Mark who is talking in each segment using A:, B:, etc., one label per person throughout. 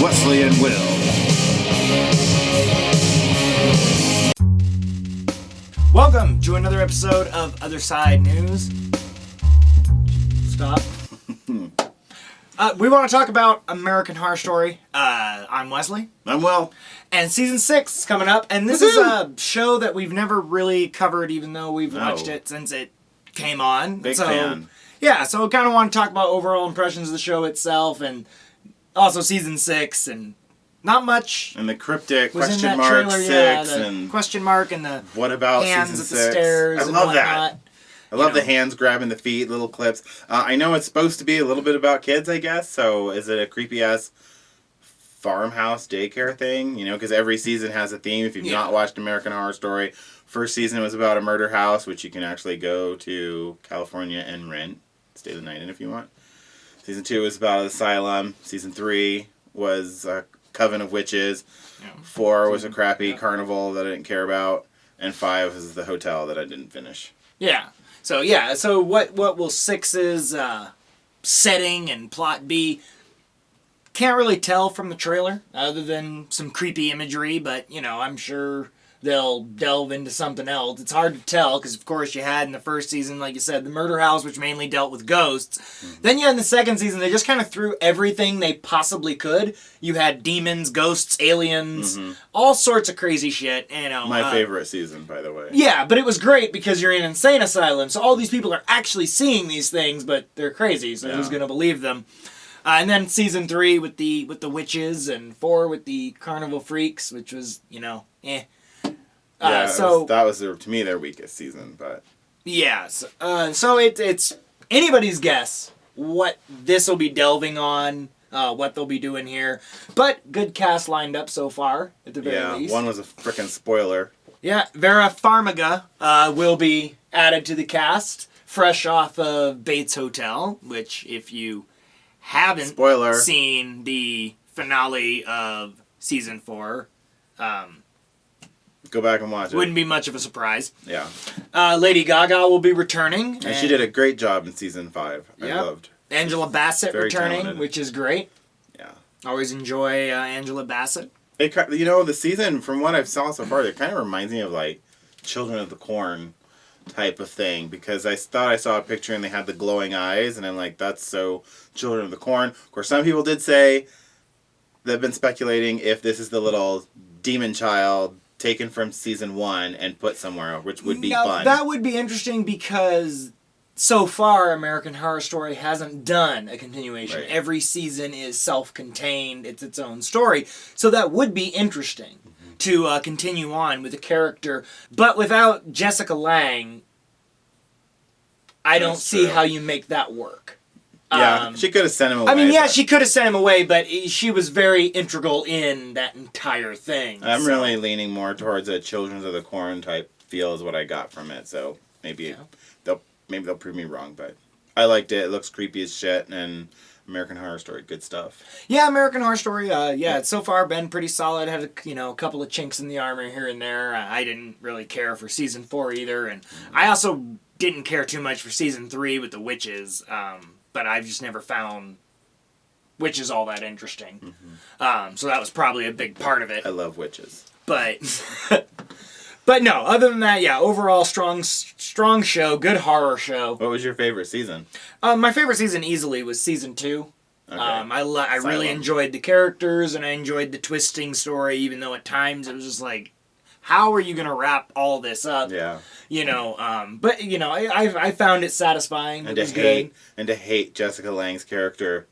A: Wesley and Will.
B: Welcome to another episode of Other Side News. Stop. We want to talk about American Horror Story. I'm Wesley.
A: I'm Will.
B: And season 6 is coming up. And this is a show that we've never really covered, even though we've watched it since it came on.
A: Big fan.
B: Yeah, so we kind of want to talk about overall impressions of the show itself, and also season 6, and not much.
A: And the cryptic
B: was
A: question
B: in that
A: mark
B: trailer,
A: 6
B: yeah, the
A: and
B: question mark and the
A: what about
B: hands
A: season
B: at the
A: 6?
B: stairs.
A: I
B: and
A: love
B: whatnot.
A: that. I love the hands grabbing the feet, little clips. I know it's supposed to be a little bit about kids, I guess. So is it a creepy ass farmhouse daycare thing? You know, because every season has a theme. If you've not watched American Horror Story, first season was about a murder house, which you can actually go to California and rent, stay the night in if you want. Season 2 was about an asylum. Season 3 was a coven of witches. 4 was a crappy carnival that I didn't care about. And 5 was the hotel that I didn't finish.
B: Yeah. So what will 6's setting and plot be? Can't really tell from the trailer, other than some creepy imagery, but, you know, I'm sure they'll delve into something else. It's hard to tell, because, of course, you had in the first season, like you said, the murder house, which mainly dealt with ghosts. Mm-hmm. Then you had in the second season, they just kind of threw everything they possibly could. You had demons, ghosts, aliens, all sorts of crazy shit. You know,
A: my favorite season, by the way.
B: Yeah, but it was great because you're in an insane asylum, so all these people are actually seeing these things, but they're crazy, so who's going to believe them? And then season 3 with the witches, and 4 with the carnival freaks, which was, you know,
A: that was to me their weakest season, but
B: so it's anybody's guess what this will be delving on, what they'll be doing here. But good cast lined up so far, at the very least.
A: One was a frickin' spoiler.
B: Yeah, Vera Farmiga will be added to the cast, fresh off of Bates Hotel, which if you haven't seen the finale of season 4,
A: go back and watch it.
B: Wouldn't be much of a surprise.
A: Yeah.
B: Lady Gaga will be returning.
A: And she did a great job in season 5. I loved.
B: Angela Bassett returning,
A: talented.
B: which is great.
A: Yeah.
B: Always enjoy Angela Bassett.
A: You know, the season, from what I've saw so far, it kind of reminds me of, like, Children of the Corn type of thing. Because I thought I saw a picture and they had the glowing eyes. And I'm like, that's so Children of the Corn. Of course, some people did say, they've been speculating if this is the little demon child taken from season 1 and put somewhere, which would be fun.
B: That would be interesting because so far American Horror Story hasn't done a continuation. Right. Every season is self-contained. It's its own story. So that would be interesting to continue on with a character. But without Jessica Lange, I don't see how you make that work.
A: Yeah, she could have sent him away.
B: I mean, she could have sent him away, but she was very integral in that entire thing.
A: I'm really leaning more towards a Children of the Corn type feel is what I got from it. So maybe they'll prove me wrong, but I liked it. It looks creepy as shit, and American Horror Story, good stuff. Yeah,
B: American Horror Story. It's so far been pretty solid. Had a couple of chinks in the armor here and there. I didn't really care for season 4 either, and I also didn't care too much for season 3 with the witches. But I've just never found witches all that interesting. So that was probably a big part of it.
A: I love witches.
B: But but no, other than that, overall strong show, good horror show.
A: What was your favorite season?
B: My favorite season easily was season 2. Okay. I really enjoyed the characters, and I enjoyed the twisting story, even though at times it was just like, how are you going to wrap all this up?
A: Yeah.
B: You know, but, you know, I found it satisfying.
A: And to hate Jessica Lange's character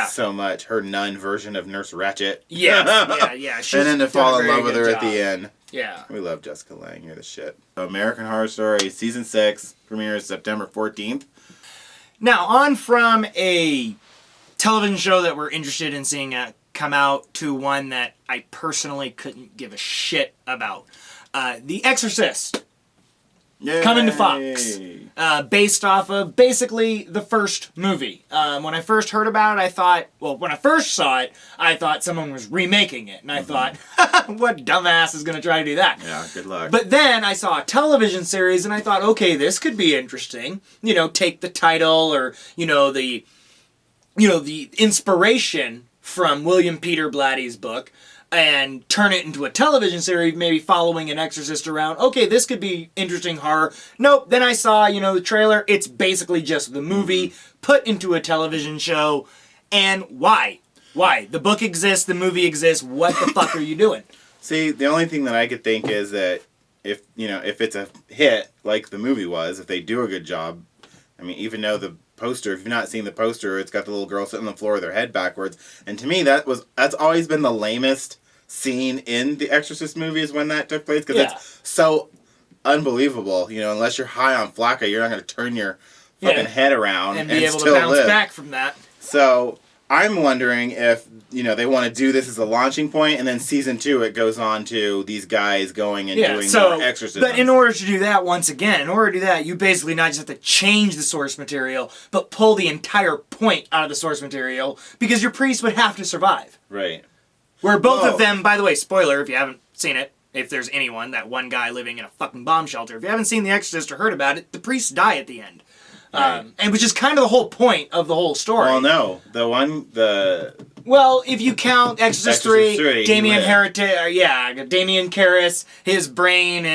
A: so much. Her nun version of Nurse Ratched.
B: Yeah.
A: And then to fall in love with her at the end.
B: Yeah.
A: We love Jessica Lange. You're the shit. American Horror Story Season 6 premieres September 14th.
B: Now, on from a television show that we're interested in seeing come out to one that I personally couldn't give a shit about. The Exorcist.
A: Yay.
B: Coming to Fox. Based off of basically the first movie. When I first heard about it, when I first saw it, I thought someone was remaking it. And I thought, what dumbass is going to try to do that?
A: Yeah, good luck.
B: But then I saw a television series and I thought, okay, this could be interesting. You know, take the title or, the inspiration from William Peter Blatty's book and turn it into a television series, maybe following an exorcist around. Okay, this could be interesting horror. Nope, then I saw, the trailer. It's basically just the movie put into a television show. And why? Why? The book exists, the movie exists. What the fuck are you doing?
A: See, the only thing that I could think is that if it's a hit, like the movie was, if they do a good job, I mean, even though the poster, if you've not seen the poster, it's got the little girl sitting on the floor with her head backwards. And to me, that's always been the lamest scene in the Exorcist movies when that took place, because it's so unbelievable. Unless you're high on flakka, you're not going to turn your fucking head around and
B: be able
A: still
B: to bounce
A: live.
B: back from that.
A: So I'm wondering if they want to do this as a launching point, and then season 2 it goes on to these guys going and doing more exorcisms.
B: But in order to do that, once again, you basically not just have to change the source material, but pull the entire point out of the source material, because your priest would have to survive.
A: Right.
B: Where both of them, by the way, spoiler if you haven't seen it, if there's anyone, that one guy living in a fucking bomb shelter, if you haven't seen The Exorcist or heard about it, the priests die at the end. Right. And which is kind of the whole point of the whole story.
A: Well, no.
B: Well, if you count Exorcist 3, Damien Damien Karras, his brain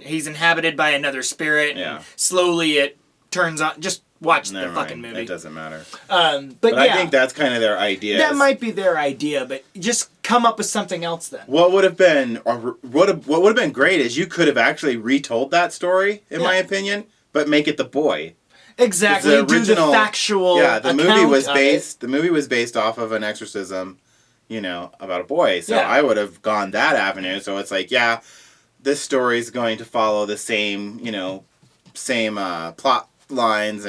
B: he's inhabited by another spirit, and slowly it turns on. Just watch the fucking movie.
A: It doesn't matter.
B: But
A: I think that's kind of their idea.
B: That might be their idea, but just come up with something else then.
A: What would have been great is you could have actually retold that story, in my opinion, but make it the boy.
B: Exactly. The original, do the factual.
A: Yeah, the movie was based off of an exorcism, about a boy. So I would have gone that avenue. So it's like, this story is going to follow the same plot lines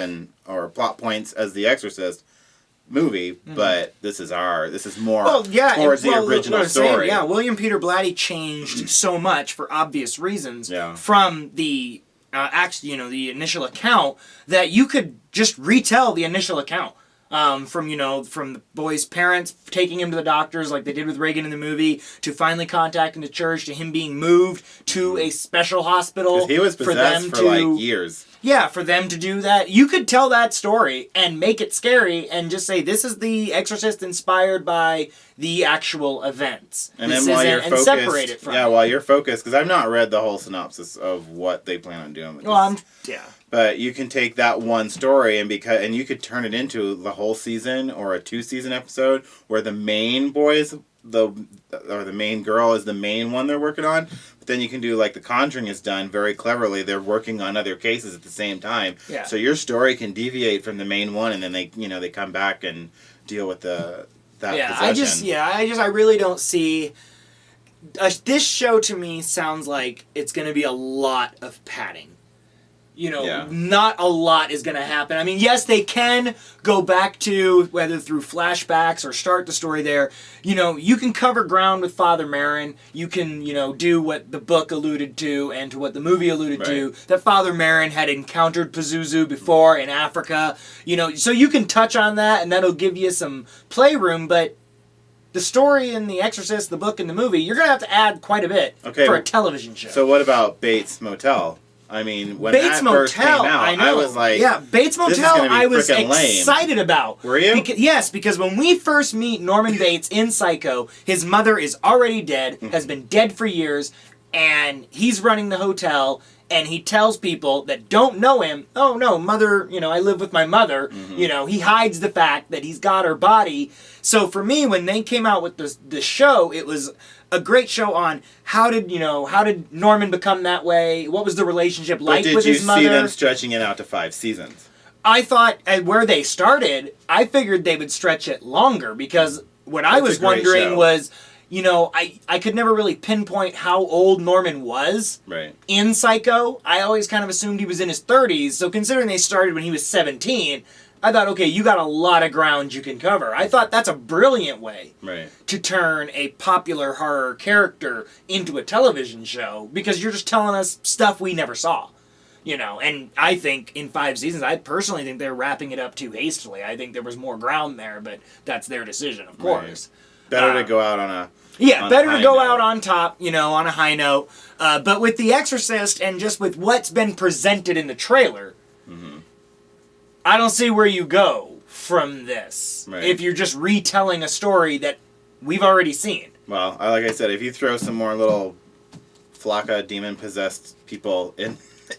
A: or plot points as the Exorcist movie, but this is more towards the original story.
B: William Peter Blatty changed so much for obvious reasons from the the initial account, that you could just retell the initial account. From the boy's parents taking him to the doctors like they did with Reagan in the movie, to finally contacting the church, to him being moved to a special hospital.
A: He was possessed for years.
B: Yeah, for them to do that. You could tell that story and make it scary and just say, this is the Exorcist inspired by the actual events.
A: And then while you're focused,
B: separate it from
A: while you're focused, because I've not read the whole synopsis of what they plan on doing with this. But you can take that one story and you could turn it into the whole season or a 2-season episode where the main boys, the main girl is the main one they're working on. But then you can do like The Conjuring is done very cleverly. They're working on other cases at the same time.
B: Yeah.
A: So your story can deviate from the main one, and then they come back and deal with that possession.
B: I really don't see. This show to me sounds like it's going to be a lot of padding. Not a lot is going to happen. I mean, yes, they can go back to, whether through flashbacks or start the story there. You can cover ground with Father Merrin. You can, do what the book alluded to and to what the movie alluded to, that Father Merrin had encountered Pazuzu before in Africa. So you can touch on that, and that'll give you some playroom, but the story in The Exorcist, the book, and the movie, you're going to have to add quite a bit for a television show.
A: So what about Bates Motel? I mean, when
B: Bates
A: that first came out, I was like,
B: Bates Motel I was excited about.
A: Were you?
B: Yes, because when we first meet Norman Bates in Psycho, his mother is already dead, has been dead for years, and he's running the hotel, and he tells people that don't know him, oh no, mother, I live with my mother. He hides the fact that he's got her body. So for me, when they came out with the show, it was a great show on how did Norman become that way? What was the relationship like with his mother?
A: Did you see them stretching it out to 5 seasons?
B: I thought where they started, I figured they would stretch it longer, because what I was wondering was, I could never really pinpoint how old Norman was in Psycho. I always kind of assumed he was in his 30s. So considering they started when he was 17, I thought, okay, you got a lot of ground you can cover. I thought that's a brilliant way to turn a popular horror character into a television show, because you're just telling us stuff we never saw. And I think in 5 seasons, I personally think they're wrapping it up too hastily. I think there was more ground there, but that's their decision, of course.
A: Better to go out on a
B: out on top, on a high note. But with The Exorcist, and just with what's been presented in the trailer, I don't see where you go from this.
A: Right.
B: If you're just retelling a story that we've already seen.
A: Well, like I said, if you throw some more little Flocka demon-possessed people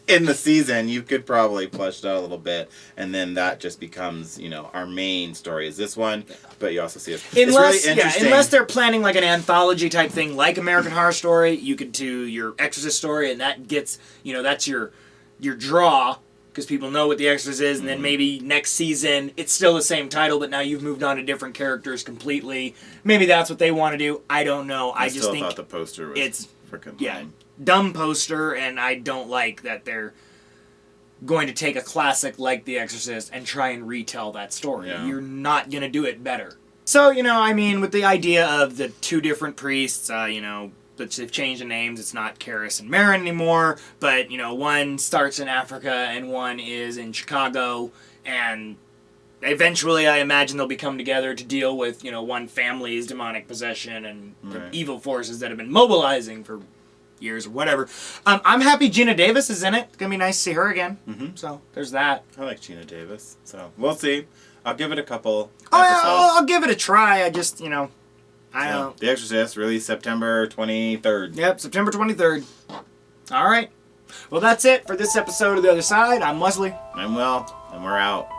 A: in the season, you could probably flesh it out a little bit, and then that just becomes, our main story is this one, but you also see it's really interesting.
B: Unless they're planning like an anthology type thing like American Horror Story, you could do your Exorcist story, and that gets, that's your draw, because people know what The Exorcist is, and then maybe next season it's still the same title, but now you've moved on to different characters completely. Maybe that's what they want to do. I don't know. I just think
A: thought the poster was freaking lame.
B: Dumb poster, and I don't like that they're going to take a classic like The Exorcist and try and retell that story.
A: Yeah.
B: You're not going to do it better. So, with the idea of the two different priests, but they've changed the names. It's not Karis and Marin anymore, but, one starts in Africa and one is in Chicago, and eventually I imagine they'll become together to deal with, one family's demonic possession and the evil forces that have been mobilizing for years or whatever. I'm happy Gina Davis is in it. It's going to be nice to see her again. Mm-hmm. So, there's that.
A: I like Gina Davis, so we'll see. I'll give it a couple episodes.
B: I'll give it a try. I just, I don't...
A: The Exorcist, released September 23rd.
B: Yep, September 23rd. All right. Well, that's it for this episode of The Other Side. I'm Wesley.
A: I'm Will, and we're out.